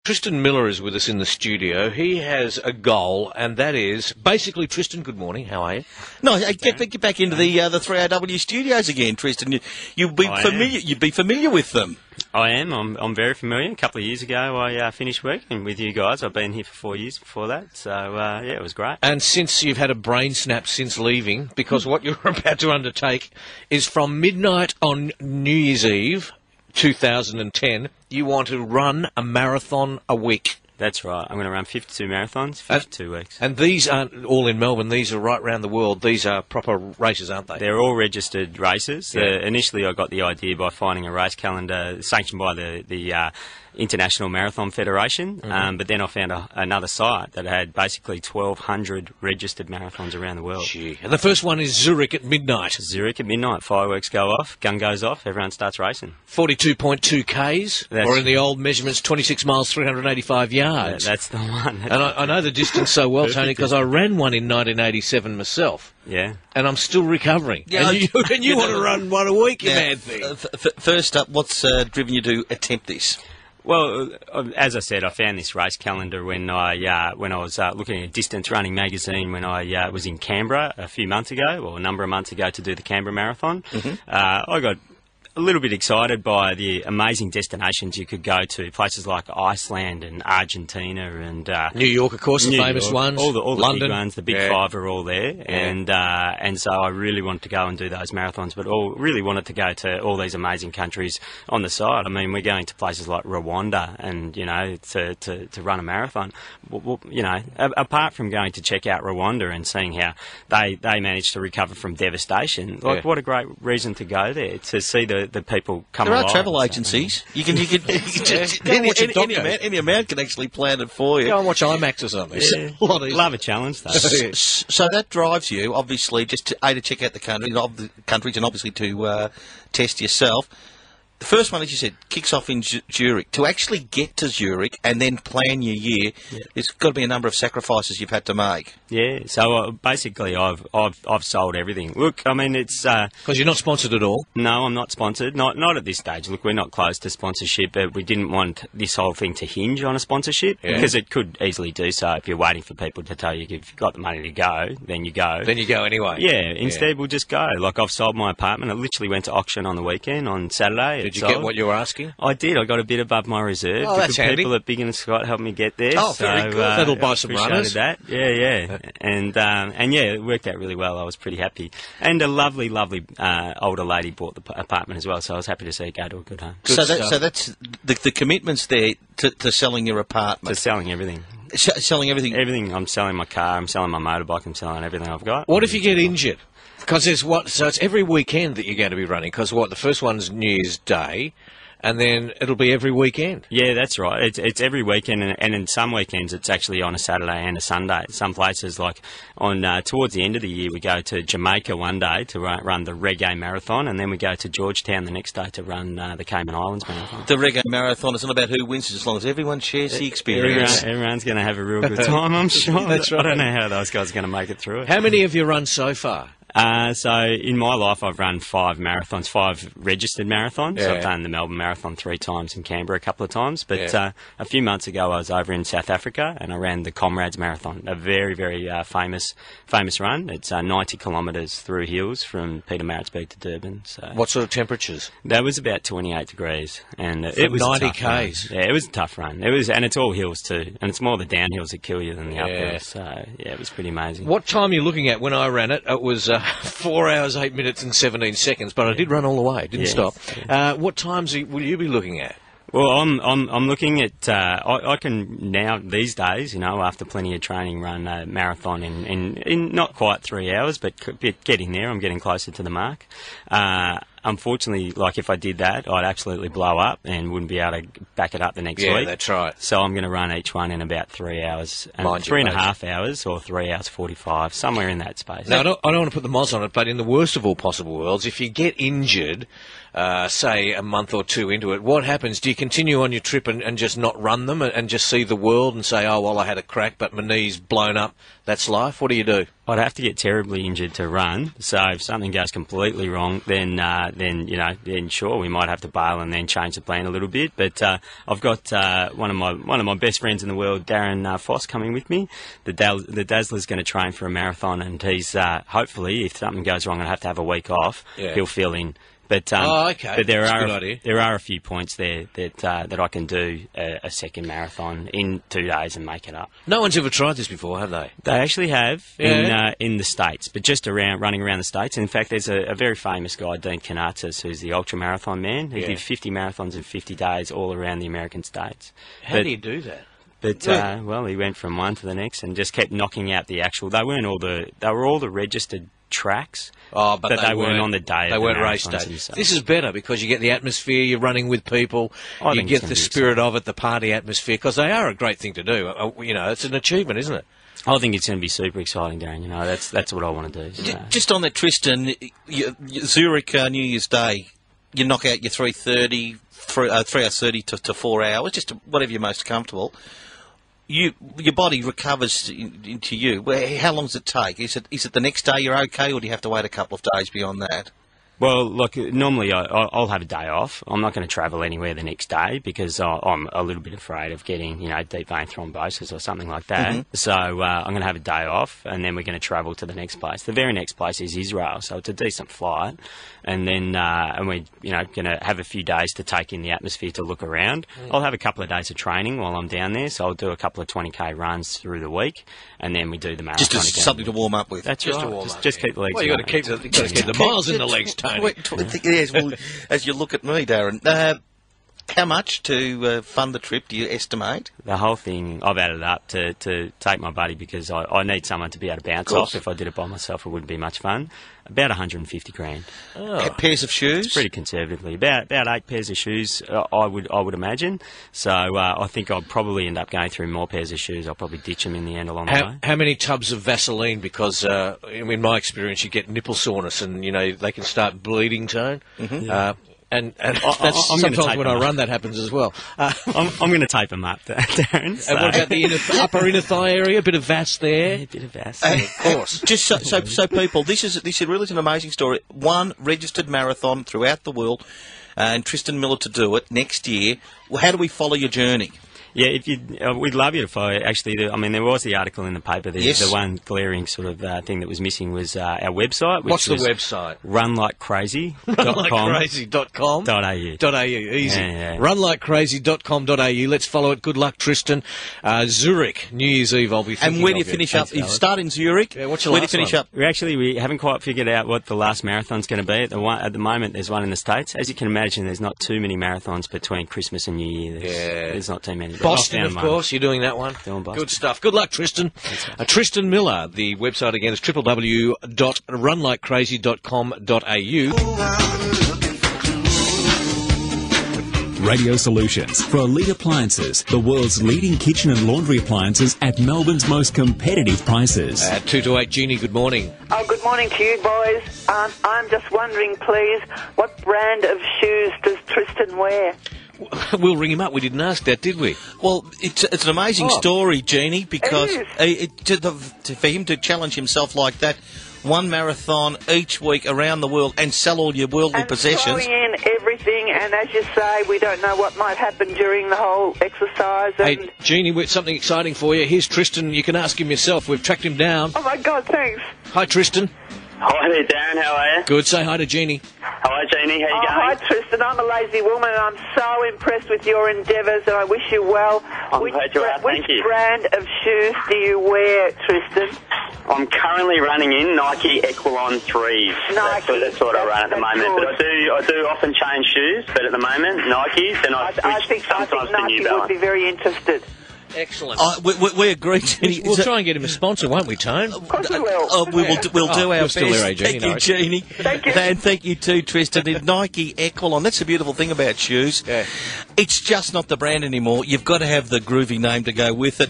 Tristan Miller is with us in the studio. He has a goal, and that is basically, Tristan, good morning. How are you? No, get back into the 3AW studios again, Tristan. You'd be familiar with them. I am. I'm very familiar. A couple of years ago, I finished working with you guys. I've been here for 4 years before that, so yeah, it was great. And since you've had a brain snap since leaving, because what you're about to undertake is from midnight on New Year's Eve, 2010, you want to run a marathon a week. That's right. I'm going to run 52 marathons, 52 weeks. And these aren't all in Melbourne. These are right around the world. These are proper races, aren't they? They're all registered races. Yeah. Initially, I got the idea by finding a race calendar sanctioned by the International Marathon Federation, but then I found another site that had basically 1,200 registered marathons around the world. Gee. And the first one is Zurich at midnight. Zurich at midnight. Fireworks go off, gun goes off, everyone starts racing. 42.2 Ks, or in the old measurements, 26 miles, 385 yards. That's the one. And I know the distance so well, Tony, because I ran one in 1987 myself. Yeah. And I'm still recovering. Yeah, and you want to run one a week, you mad thing. First up, what's driven you to attempt this? Well, as I said, I found this race calendar when I was looking at Distance Running magazine when I was in Canberra a few months ago, or a number of months ago, to do the Canberra Marathon. I got a little bit excited by the amazing destinations you could go to, places like Iceland and Argentina and New York, of course, the famous ones. All the London. big ones, the big five are all there, and so I really wanted to go and do those marathons, but really wanted to go to all these amazing countries on the side. I mean, we're going to places like Rwanda, and to run a marathon. Apart from going to check out Rwanda and seeing how they managed to recover from devastation, what a great reason to go there, to see the people come alive. There are travel agencies. You can any amount can actually plan it for you. Go and watch IMAX or something. Yeah. Love a challenge, though. So that drives you, obviously, just to check out the countries and obviously to test yourself. The first one, as you said, kicks off in Zurich. To actually get to Zurich and then plan your year, there's got to be a number of sacrifices you've had to make. Yeah, so basically I've sold everything. Look, I mean, it's... Because you're not sponsored at all? No, I'm not sponsored. Not at this stage. Look, we're not close to sponsorship, but we didn't want this whole thing to hinge on a sponsorship, because it could easily do so if you're waiting for people to tell you if you've got the money to go, then you go. Then you go anyway. Yeah, instead we'll just go. Like, I've sold my apartment. I literally went to auction on the weekend, on Saturday. Did you get what you were asking? I did. I got a bit above my reserve. Oh, that's handy. People at Big and Scott helped me get there. Oh, very good. That'll buy some runners. That. Yeah. And yeah, it worked out really well. I was pretty happy. And a lovely older lady bought the apartment as well, so I was happy to see it go to a good home. So that's the commitments there to selling your apartment. To selling everything. Selling everything? Everything. I'm selling my car, I'm selling my motorbike, I'm selling everything I've got. What if you get injured? Because so it's every weekend that you're going to be running, because the first one's New Year's Day, and then it'll be every weekend. Yeah, that's right. It's every weekend, and in some weekends it's actually on a Saturday and a Sunday. Some places, like towards the end of the year, we go to Jamaica one day to run the Reggae Marathon, and then we go to Georgetown the next day to run the Cayman Islands Marathon. The Reggae Marathon, it's not about who wins, as long as everyone shares the experience. Everyone's going to have a real good time, I'm sure. That's right. I don't know how those guys are going to make it through it. How many have you run so far? So in my life, I've run 5 marathons, 5 registered marathons. Yeah. I've done the Melbourne Marathon 3 times and Canberra a couple of times. But a few months ago, I was over in South Africa and I ran the Comrades Marathon, a very, very famous run. It's 90 kilometres through hills from Peter Maritzburg to Durban. So What sort of temperatures? That was about 28 degrees, and it was 90 a tough run. Ks. Yeah, it was a tough run. And it's all hills too, and it's more the downhills that kill you than the uphills. So yeah, it was pretty amazing. What time are you looking at? When I ran it, it was 4 hours, 8 minutes and 17 seconds, but I did run all the way, didn't stop. What times will you be looking at? Well, I'm looking at I can now these days, after plenty of training, run a marathon in not quite 3 hours, but getting there. I'm getting closer to the mark. Unfortunately, like if I did that, I'd absolutely blow up and wouldn't be able to back it up the next week. Yeah, that's right. So I'm going to run each one in about 3 hours, and 3.5 hours, or 3 hours 45, somewhere in that space. Now, I don't want to put the moz on it, but in the worst of all possible worlds, if you get injured, say a month or two into it, what happens? Do you continue on your trip and just not run them and just see the world and say, oh, well, I had a crack, but my knee's blown up. That's life. What do you do? I'd have to get terribly injured to run. So if something goes completely wrong, then then then sure, we might have to bail and then change the plan a little bit. But I've got one of my best friends in the world, Darren Foss, coming with me. The Dazzler's going to train for a marathon, and he's hopefully, if something goes wrong, I have to have a week off. Yeah. He'll fill in. But, okay. But there That's a good idea. there are a few points there that I can do a second marathon in 2 days and make it up. No one's ever tried this before, have they? They actually have Yeah. in the States, but just running around the States. In fact, there's a very famous guy, Dean Kanatzis, who's the ultra marathon man. He did 50 marathons in 50 days all around the American states. How do you do that? But well, he went from one to the next and just kept knocking out the actual. They were all the registered tracks. Oh, but they weren't on the day. They of weren't the race marathons day. themselves. This is better because you get the atmosphere. You're running with people. I You think get it's the gonna be spirit of it, the party atmosphere. Because they are a great thing to do. It's an achievement, isn't it? I think it's going to be super exciting, Darren. That's what I want to do. So. Just on that, Tristan, Zurich New Year's Day, you knock out your 3:30, 3 hours 30 to 4 hours, just whatever you're most comfortable. Your body recovers into you. How long does it take? Is it the next day you're okay, or do you have to wait a couple of days beyond that? Well, look, normally I'll have a day off. I'm not going to travel anywhere the next day because I'm a little bit afraid of getting, deep vein thrombosis or something like that. Mm-hmm. So I'm going to have a day off, and then we're going to travel to the next place. The very next place is Israel, so it's a decent flight. And then and we're going to have a few days to take in the atmosphere to look around. I'll have a couple of days of training while I'm down there, so I'll do a couple of 20k runs through the week, and then we do the marathon Just again. something to warm up with. That's Just right. to warm up, Just keep the legs. Well, you've got to going. keep the miles in the legs, Tony. Yes, well, as you look at me, Darren, how much to fund the trip do you estimate? The whole thing, I've added up to take my buddy because I need someone to be able to bounce off. If I did it by myself, it wouldn't be much fun. About 150 grand. Pairs of shoes? Pretty conservatively. About 8 pairs of shoes, I would imagine. So I think I'll probably end up going through more pairs of shoes. I'll probably ditch them in the end along the way. How many tubs of Vaseline? Because in my experience, you get nipple soreness, and they can start bleeding, Tone. Mm-hmm. And I'm that's gonna sometimes tape when them I up. run that happens as well. I'm going to tape them up, Darren. And what about the upper inner thigh area? A bit of Vas there. A bit of ass. Of course. Just so people, this really is an amazing story. One registered marathon throughout the world, and Tristan Miller to do it next year. Well, how do we follow your journey? Yeah, we'd love you to follow. Actually, there was the article in the paper. Yes. The one glaring sort of thing that was missing was our website. Which What's the was website? runlikecrazy.com.au. Runlikecrazy.com.au. Easy. Yeah. Runlikecrazy.com.au. Let's follow it. Good luck, Tristan. Zurich, New Year's Eve. I'll be thinking And where do you of finish you. up? You start in Zurich. Yeah, what's your where do you last finish one? up? We haven't quite figured out what the last marathon's going to be. At the moment, there's one in the States. As you can imagine, there's not too many marathons between Christmas and New Year. There's not too many. But Boston, I've of found one. course. You're doing that one. Doing Boston. Good stuff. Good luck, Tristan. Tristan Miller. The website again is www.runlikecrazy.com.au. Radio Solutions for Elite Appliances, the world's leading kitchen and laundry appliances at Melbourne's most competitive prices. At 2 to 8, Jeannie, good morning. Oh, good morning to you, boys. I'm just wondering, please, what brand of shoes does Tristan wear? We'll ring him up. We didn't ask that, did we? Well, it's an amazing Oh. story, Jeannie, because It for him to challenge himself like that, one marathon each week around the world and sell all your worldly And possessions. throwing in everything, and as you say, we don't know what might happen during the whole exercise. And Hey, Jeannie, we've something exciting for you. Here's Tristan. You can ask him yourself. We've tracked him down. oh my God, thanks. Hi, Tristan. Hi there, Darren. How are you? Good. Say hi to Jeannie. Hi, Jeannie. How you Oh, hi, going? Tristan. I'm a lazy woman, and I'm so impressed with your endeavours, and I wish you well. I'm glad you are. Thank you. Which brand of shoes do you wear, Tristan? I'm currently running in Nike Equilon 3s. Nike. That's what I run at the That's moment. good. But I do often change shoes, but at the moment, Nikes, and I I switch think sometimes to Nike New would Balance. be very interested. Excellent. We agree, Jeannie. We'll try and get him a sponsor, won't we, Tone? Of course we will. We'll do our you're best. still there, AJ, Thank you know you, it. Jeannie. Thank you. And thank you too, Tristan. In Nike Equilon, that's the beautiful thing about shoes. Yeah. It's just not the brand anymore. You've got to have the groovy name to go with it.